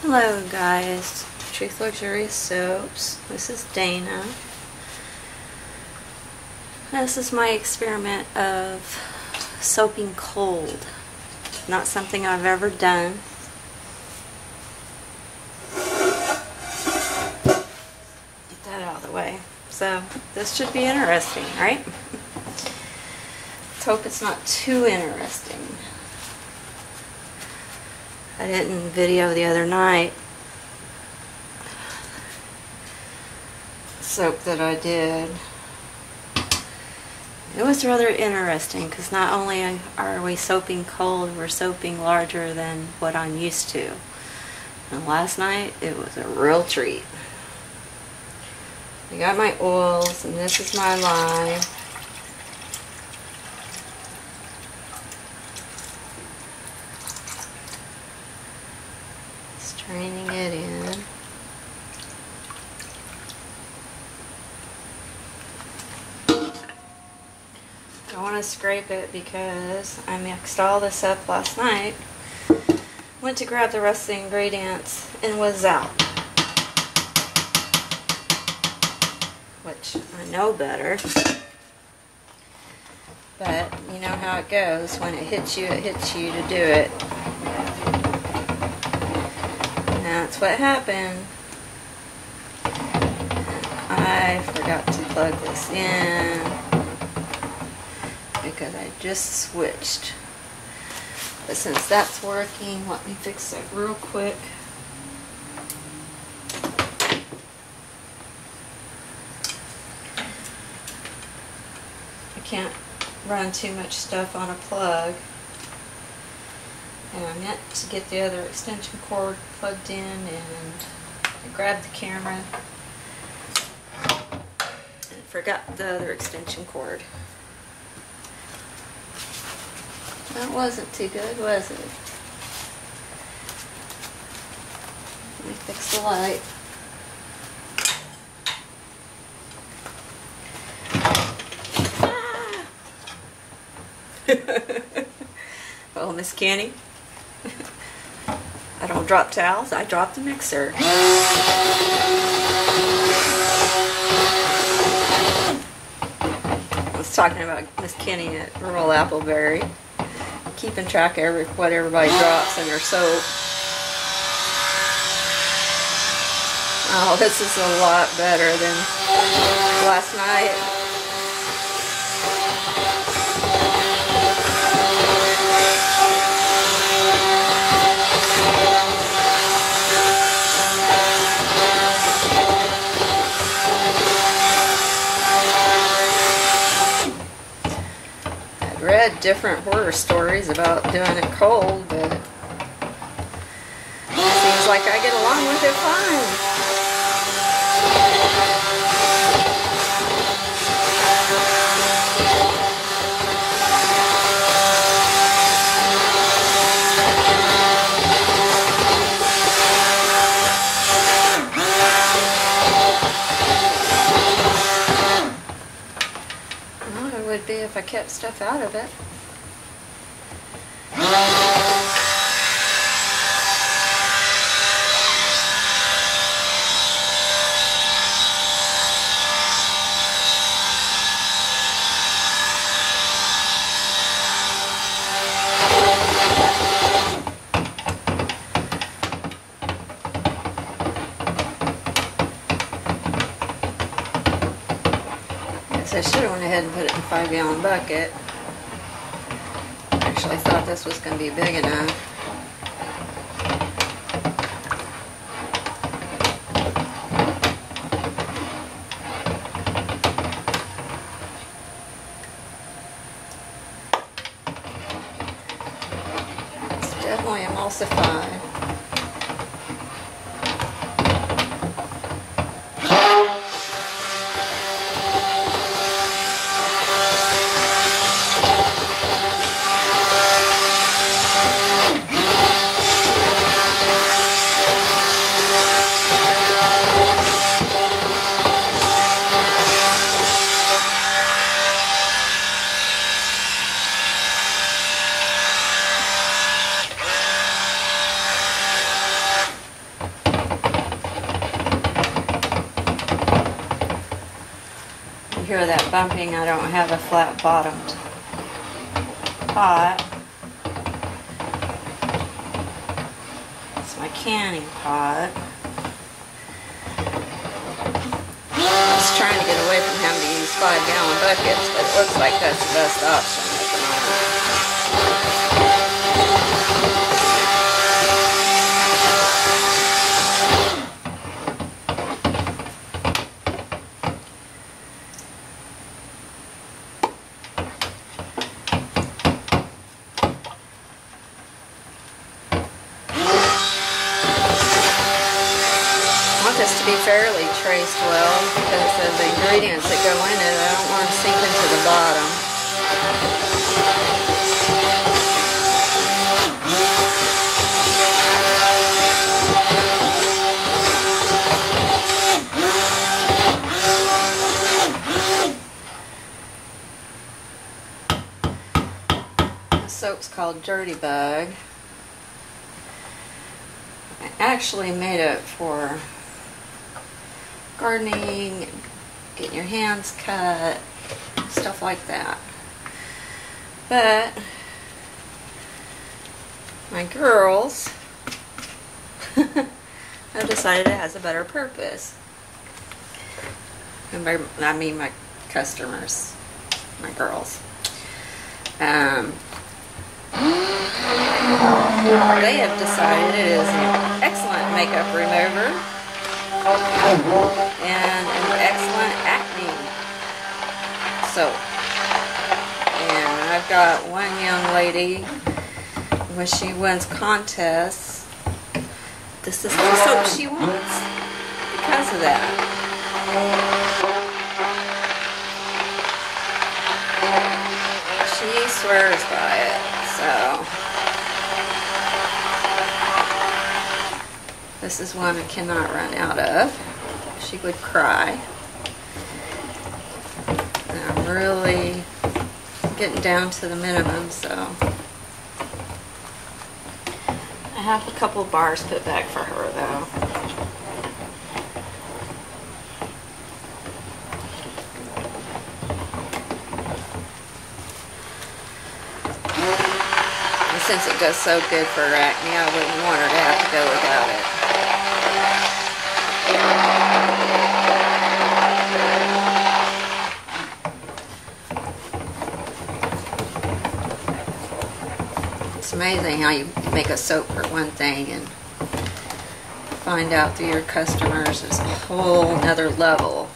Hello guys, Truth Luxurious Soaps. This is Dana. This is my experiment of soaping cold. Not something I've ever done. Get that out of the way. So this should be interesting, right? Let's hope it's not too interesting. I didn't video the other night soap that I did. It was rather interesting because not only are we soaping cold, we're soaping larger than what I'm used to. And last night it was a real treat. I got my oils and this is my lye. Straining it in. I want to scrape it because I mixed all this up last night. Went to grab the rest of the ingredients and was out. Which I know better. But you know how it goes. When it hits you to do it. That's what happened. I forgot to plug this in because I just switched. But since that's working, let me fix it real quick. I can't run too much stuff on a plug. And I meant to get the other extension cord plugged in, and I grabbed the camera and forgot the other extension cord. That wasn't too good, was it? Let me fix the light. Ah! Oh, Miss Kenny. I don't drop towels, I drop the mixer. I was talking about Miss Kenny at Rural Appleberry, keeping track of what everybody drops in their soap. Oh, this is a lot better than last night. Read different horror stories about doing it cold, but it seems like I get along with it fine. Well, it would be if I kept stuff out of it. I should have went ahead and put it in a 5-gallon bucket. Actually, I thought this was going to be big enough. It's definitely emulsified. bumping, I don't have a flat bottomed pot. It's my canning pot. I was trying to get away from having to use 5-gallon buckets, but it looks like that's the best option at the moment. This to be fairly traced well because of the ingredients that go in it. I don't want to sink into the bottom. The soap's called Dirty Bug. I actually made it for gardening, getting your hands cut, stuff like that. But my girls have decided it has a better purpose. And by, I mean my customers, my girls. They have decided it is an excellent makeup remover and an excellent acne soap. And I've got one young lady, when she wins contests, this is the soap she wants because of that. She swears by it, so this is one I cannot run out of. She would cry. And I'm really getting down to the minimum, so I have a couple bars put back for her though. And since it does so good for her acne, I wouldn't want her to have to go without it. It's amazing how you make a soap for one thing and find out through your customers is a whole nother level.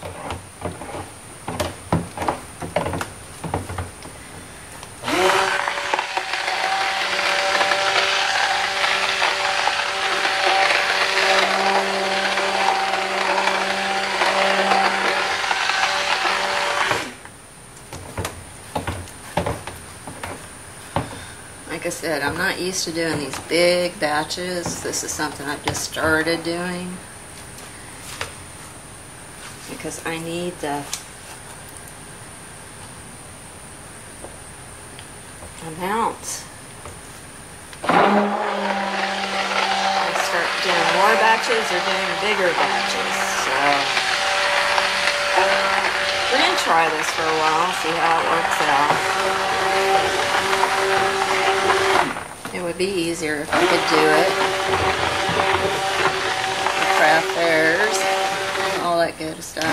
Like I said, I'm not used to doing these big batches. This is something I've just started doing because I need the amount. I start doing more batches or doing bigger batches. So we're going to try this for a while, see how it works out. It would be easier if I could do it. The craft fairs, all that good stuff.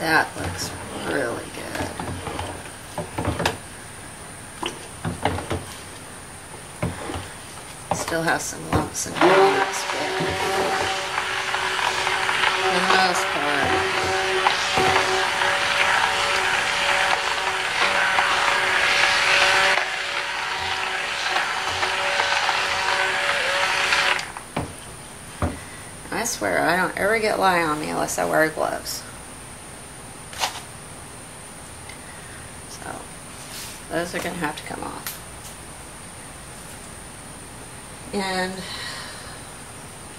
That looks really good. Still have some lumps and bumps, but for the most part, I swear I don't ever get lye on me unless I wear gloves. So those are going to have to come off. And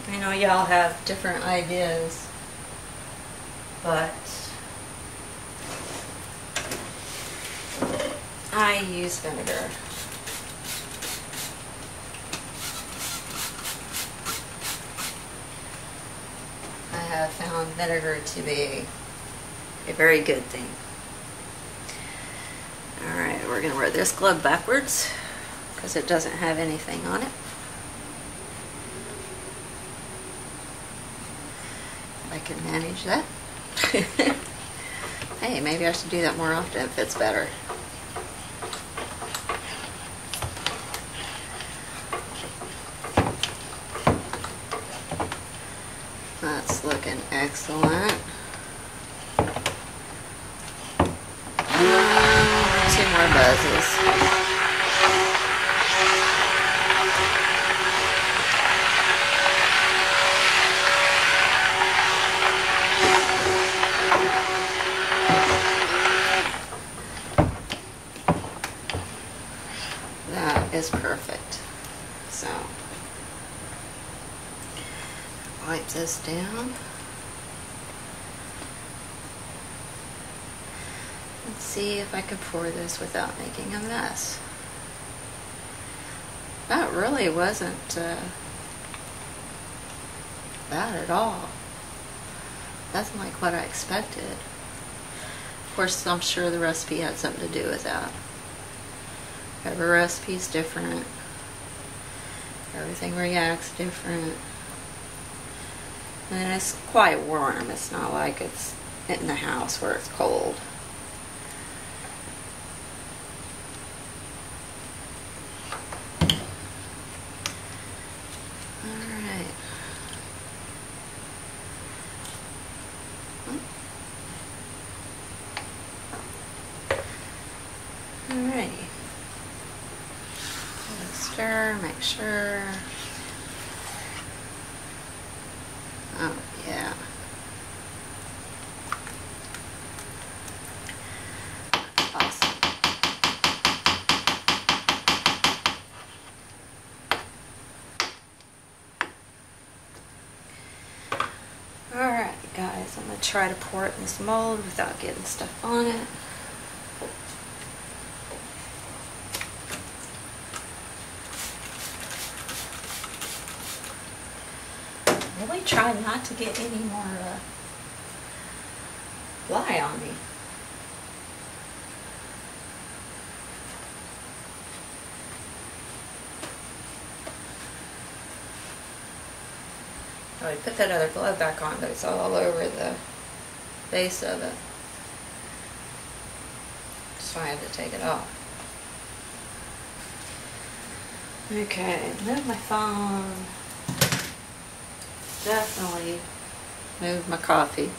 I know y'all have different ideas, but I use vinegar. I have found vinegar to be a very good thing. Alright, we're going to wear this glove backwards because it doesn't have anything on it. If I can manage that. Hey, maybe I should do that more often if it's better. That's looking excellent. Two more buzzes. That is perfect. So, wipe this down. Let's see if I can pour this without making a mess. That really wasn't bad at all. That's like what I expected. Of course, I'm sure the recipe had something to do with that. Every recipe's different. Everything reacts different. And it's quite warm. It's not like it's in the house where it's cold. Alright. Alrighty. Stir, make sure. Oh, yeah. Awesome. Alright, guys, I'm going to try to pour it in this mold without getting stuff on it. Really try not to get any more lye on me. I would put that other glove back on, but it's all over the base of it. So I had to take it off. Okay, move my phone. Definitely move my coffee.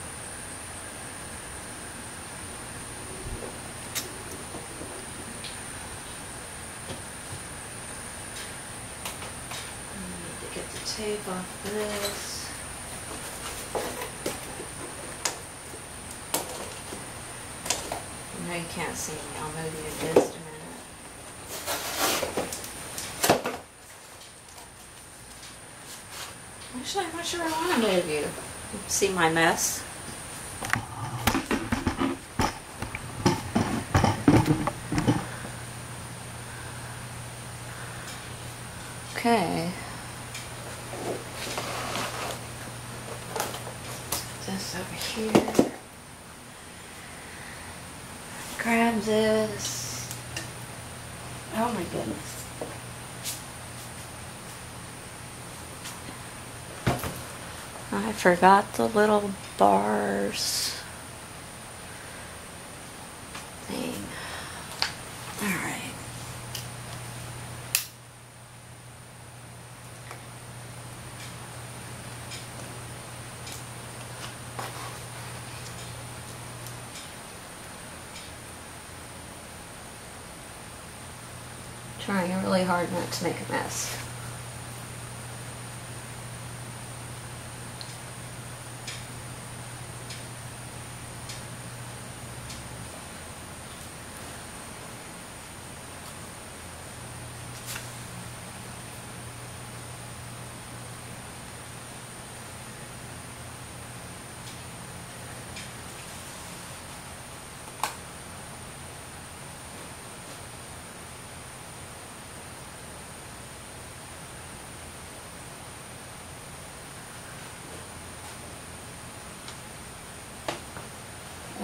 I need to get the tape off this. I know you can't see me. I'll move you in just a minute. Actually, I'm not sure I want to move you. See my mess? Okay. Put this over here. Grab this. Oh my goodness. I forgot the little bars thing. Alright. Trying really hard not to make a mess.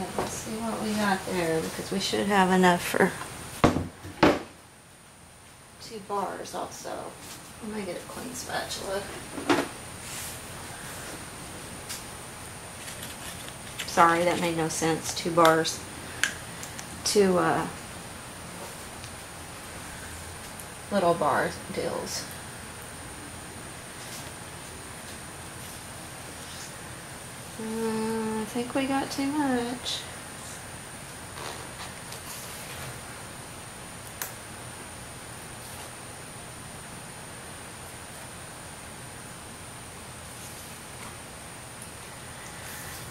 Okay, let's see what we got there, because we should have enough for 2 bars also. Let me get a clean spatula. Sorry, that made no sense. 2 bars. 2 little bar deals. I think we got too much.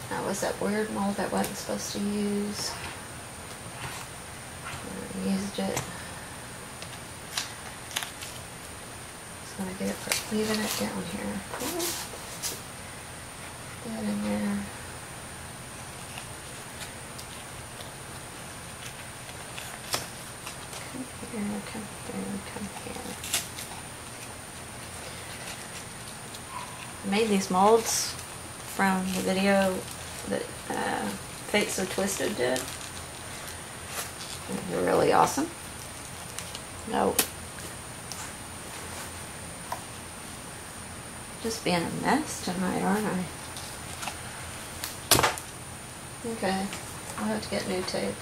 That was that weird mold I wasn't supposed to use. I used it. Just gonna get it for leaving it down here. Cool. That in there. Come here, come here, come here. I made these molds from the video that Fate So Twisted did. They're really awesome. No. Just being a mess tonight, aren't I? Okay, I'll have to get new tape.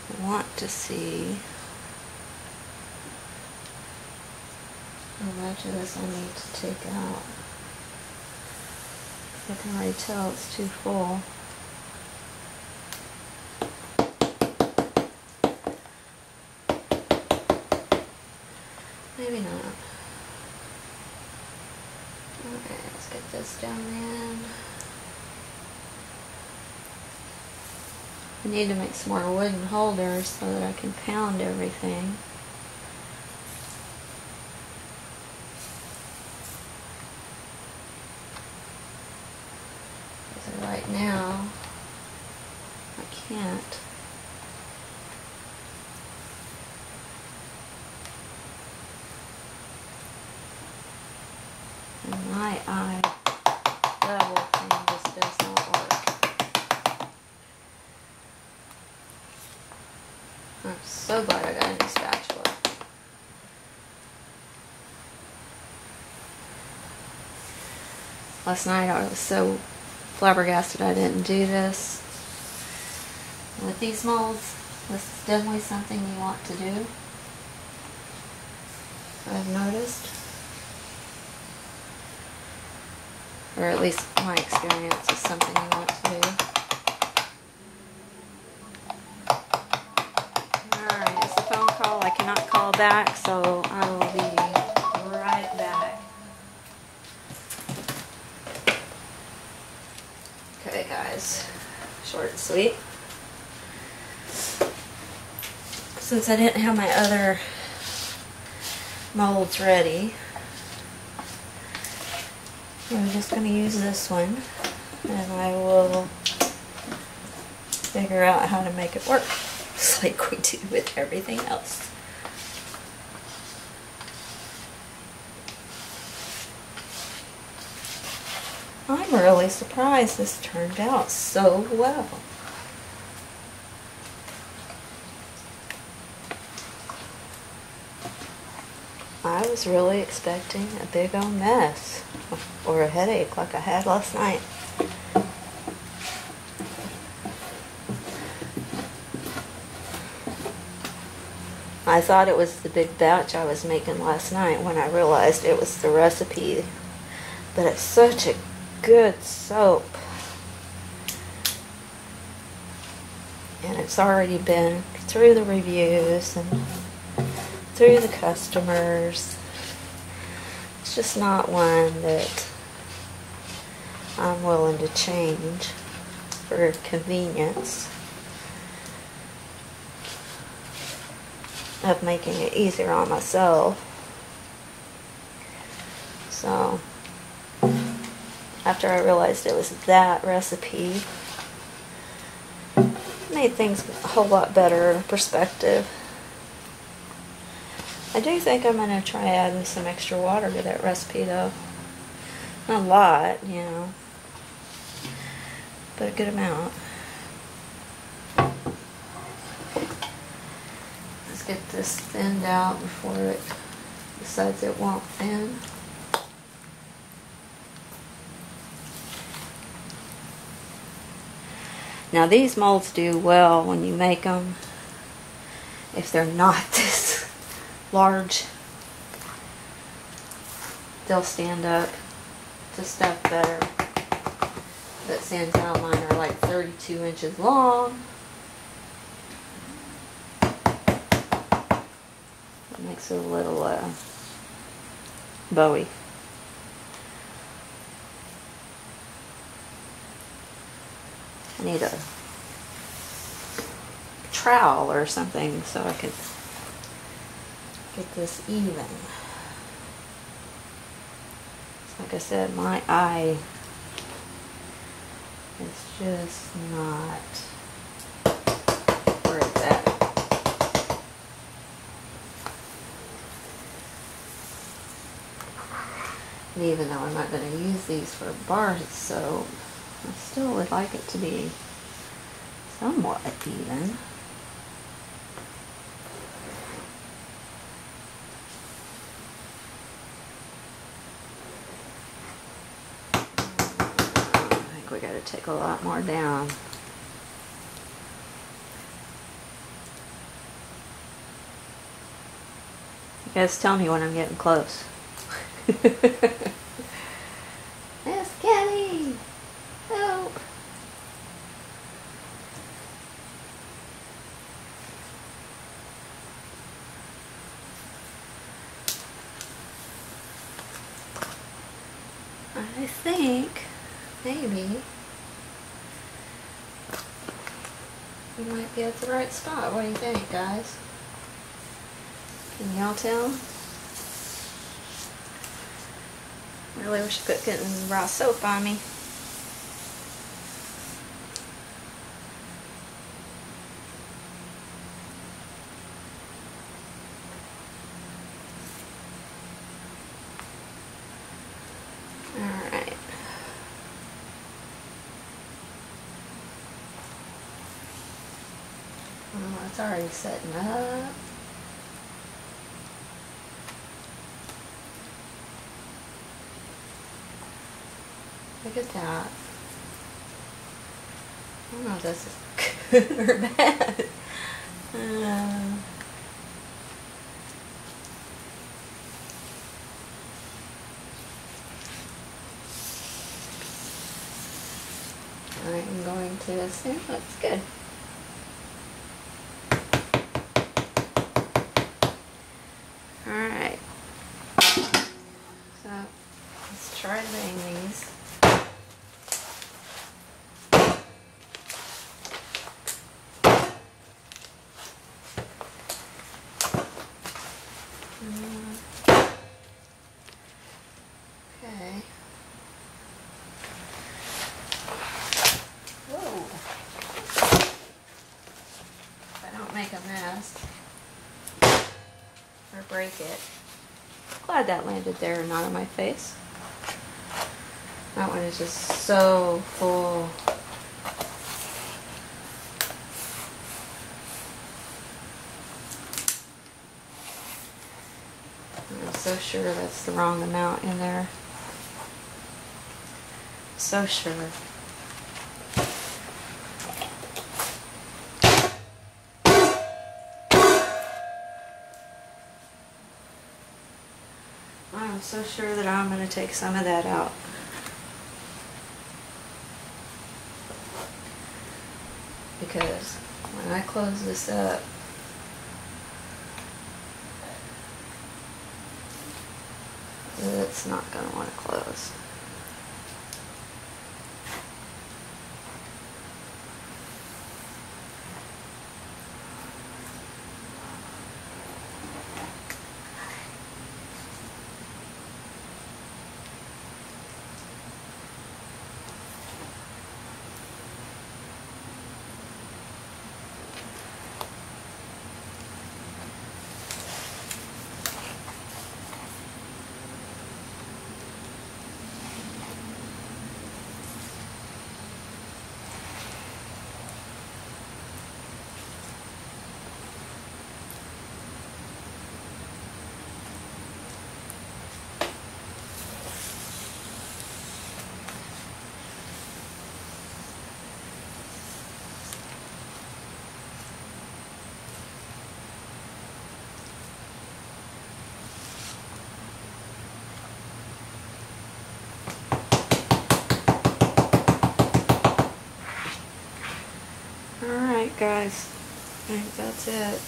I want to see how much of this I need to take out. I can already tell it's too full. Maybe not. Okay, let's get this down in. I need to make some more wooden holders so that I can pound everything. So right now, I can't. And my eye level thing just does not work. I'm so glad I got a new spatula. Last night I was so flabbergasted I didn't do this. With these molds, this is definitely something you want to do. I've noticed. Or at least my experience is something you want to do. Alright, it's a phone call. I cannot call back, so I will be right back. Okay guys, short and sweet. Since I didn't have my other molds ready, I'm just going to use this one, and I will figure out how to make it work, just like we do with everything else. I'm really surprised this turned out so well. I was really expecting a big old mess or a headache like I had last night. I thought it was the big batch I was making last night when I realized it was the recipe. But it's such a good soap. And it's already been through the reviews and through the customers. It's just not one that I'm willing to change for convenience of making it easier on myself. So after I realized it was that recipe, it made things a whole lot better in perspective. I do think I'm going to try adding some extra water to that recipe though. Not a lot, you know, but a good amount. Let's get this thinned out before it decides it won't thin. Now these molds do well when you make them if they're not this large. They'll stand up to stuff better. But seeing how mine are like 32 inches long, it makes it a little bowy. I need a trowel or something so I can get this even. Like I said, my eye is just not where it's at. And even though I'm not going to use these for bars of soap, I still would like it to be somewhat even. I think we got to take a lot more down. You guys tell me when I'm getting close. Miss Kelly! Help! I think maybe we might be at the right spot. What do you think, guys? Can y'all tell? I really wish I could get any raw soap on me. Alright. Oh, it's already setting up. Look at that. I don't know if this is good or bad. I'm going to assume that's good. Alright. So, let's try laying these. Okay. Whoa. If I don't make a mess or break it. Glad that landed there and not on my face. That one is just so full. I'm so sure that's the wrong amount in there. So sure. I'm so sure that I'm going to take some of that out. Because when I close this up, it's not going to want to close. guys. I think that's it.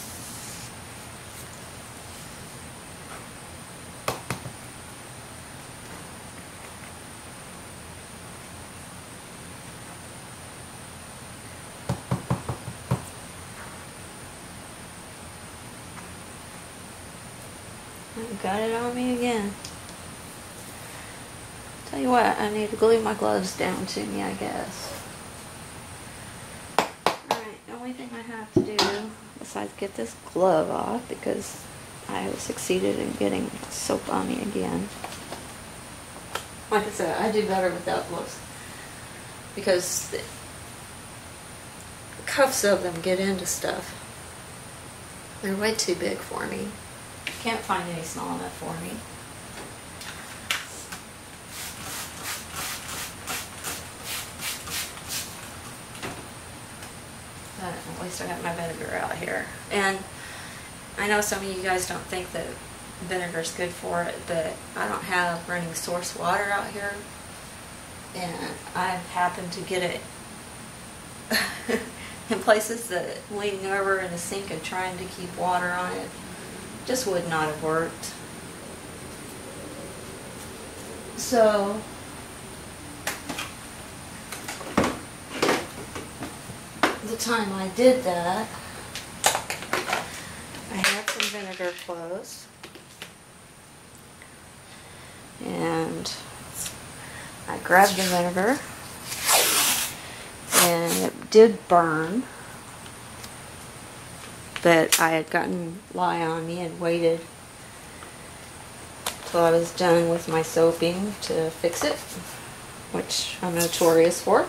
I got it on me again. Tell you what, I need to glue my gloves down to me, I guess. Alright, the only thing I have to do, besides get this glove off, because I have succeeded in getting soap on me again. Like I said, I do better without gloves. Because the cuffs of them get into stuff. They're way too big for me. Can't find any small enough for me. But at least I got my vinegar out here. And I know some of you guys don't think that vinegar's good for it, but I don't have running source water out here. And I've happened to get it in places that leaning over in the sink and trying to keep water on it just would not have worked. So the time I did that, I had some vinegar close, and I grabbed the vinegar, and it did burn, but I had gotten lye on me and waited till I was done with my soaping to fix it, which I'm notorious for.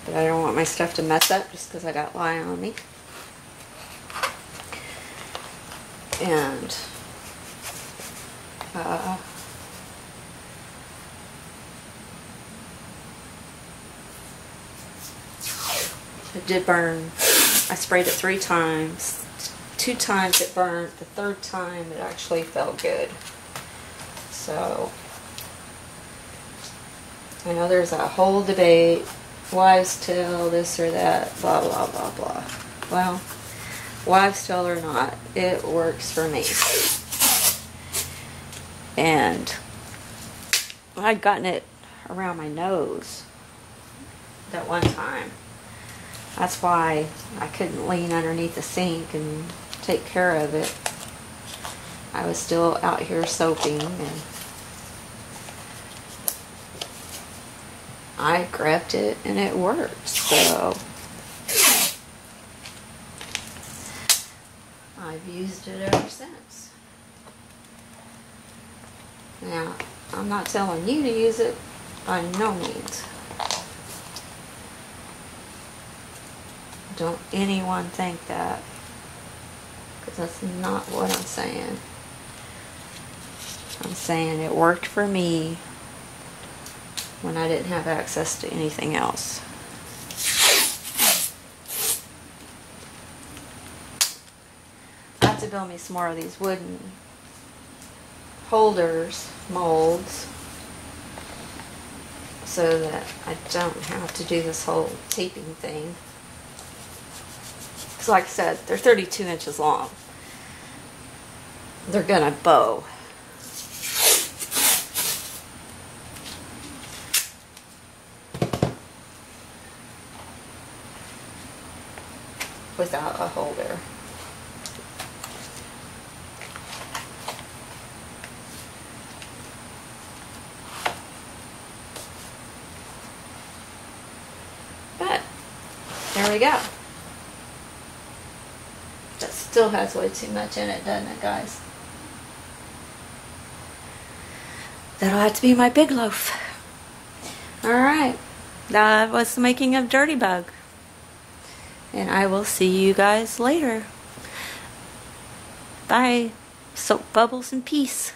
But I don't want my stuff to mess up just because I got lye on me. And it did burn. I sprayed it 3 times. 2 times it burned. The 3rd time it actually felt good. So I know there's a whole debate, wives' tale, this or that, blah blah blah blah. Well, wives' tale or not, it works for me. And I'd gotten it around my nose that one time. That's why I couldn't lean underneath the sink and take care of it. I was still out here soaping, and I grabbed it and it worked. So I've used it ever since. Now, I'm not telling you to use it by no means. Don't anyone think that, because that's not what I'm saying. I'm saying it worked for me when I didn't have access to anything else. I have to build me some more of these wooden holders, molds, so that I don't have to do this whole taping thing. Because like I said, they're 32 inches long. They're gonna bow. Without a holder. But there we go. That still has way too much in it, doesn't it, guys? That'll have to be my big loaf. Alright, that was the making of Dirty Bug. And I will see you guys later. Bye. Soap bubbles and peace.